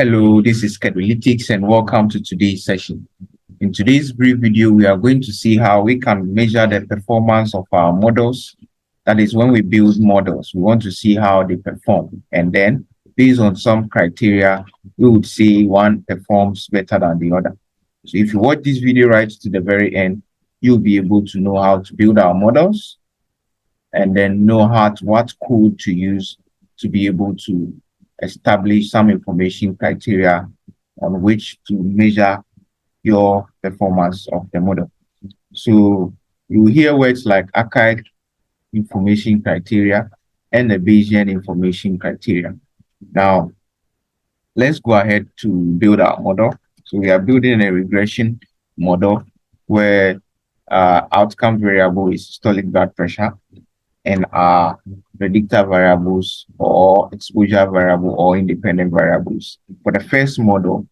Hello, this is Schedulytics and welcome to today's session. In today's brief video, we are going to see how we can measure the performance of our models. That is, when we build models, we want to see how they perform. And then, based on some criteria, we would say one performs better than the other. So if you watch this video right to the very end, you'll be able to know how to build our models and then know what code to use to be able to establish some information criteria on which to measure your performance of the model. So you hear words like archaic information criteria and the Bayesian information criteria. Now, let's go ahead to build our model. So we are building a regression model where outcome variable is systolic blood pressure, and our predictor variables or exposure variable or independent variables. For the first model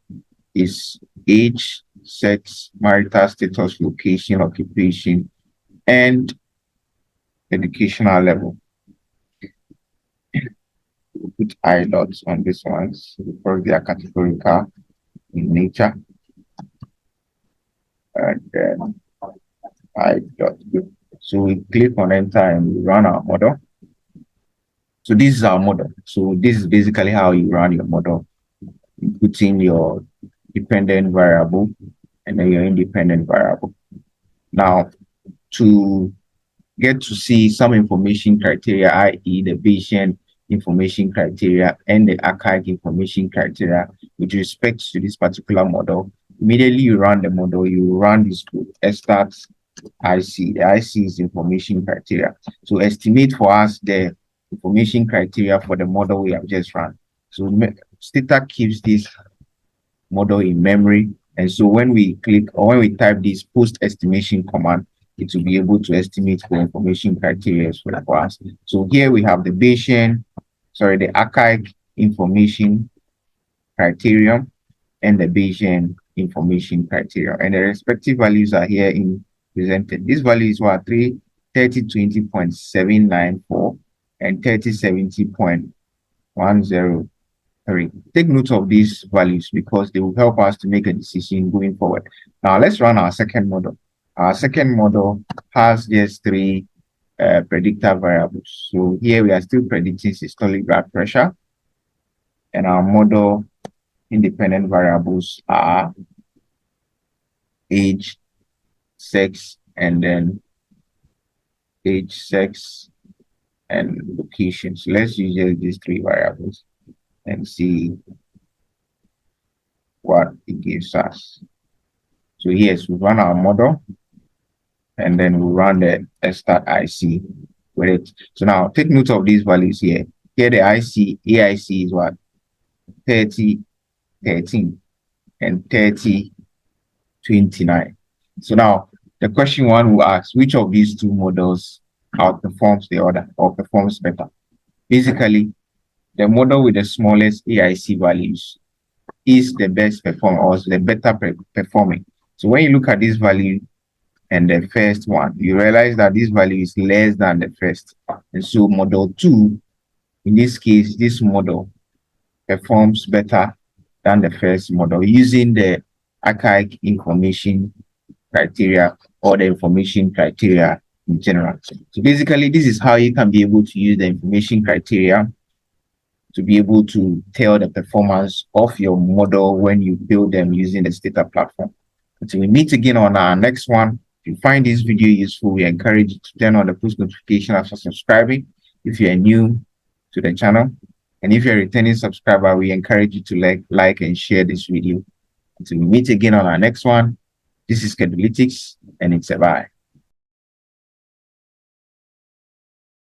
is age, sex, marital status, location, occupation, and educational level. We'll put I dots on this ones because they are categorical in nature. And then I dot. So we click on enter and we run our model. So this is our model. So this is basically how you run your model. You put in your dependent variable and then your independent variable. Now, to get to see some information criteria, i.e. the Bayesian information criteria and the archaic information criteria with respect to this particular model, immediately you run the model, you run this code, STATA IC. The IC is information criteria. So estimate for us the information criteria for the model we have just run. So STATA keeps this model in memory. And so when we click or when we type this post estimation command, it will be able to estimate for information criteria for us. So here we have the archaic information criterion and the Bayesian information criteria. And the respective values are here in presented. These values were 3020.794 and 3070.103. Take note of these values because they will help us to make a decision going forward. Now let's run our second model. Our second model has just three predictor variables. So here we are still predicting systolic blood pressure, and our model independent variables are age, sex, and then age, sex, and location. So let's use these three variables and see what it gives us. So yes, we run our model and then we run the STATA IC with it. So now take note of these values here. Here the AIC is what? 30, 13, and 30, 29. So now the question one will ask, which of these two models outperforms the other or performs better? Basically, the model with the smallest AIC values is the best performing or the better performing. So when you look at this value and the first one, you realize that this value is less than the first. And so model 2, in this case, this model performs better than the first model using the archaic information criteria or the information criteria in general. So basically, this is how you can be able to use the information criteria to be able to tell the performance of your model when you build them using the STATA platform. Until we meet again on our next one, if you find this video useful, we encourage you to turn on the post notification after subscribing if you are new to the channel. And if you're a returning subscriber, we encourage you to like and share this video. Until we meet again on our next one, this is Schedulytics, and it's a bye.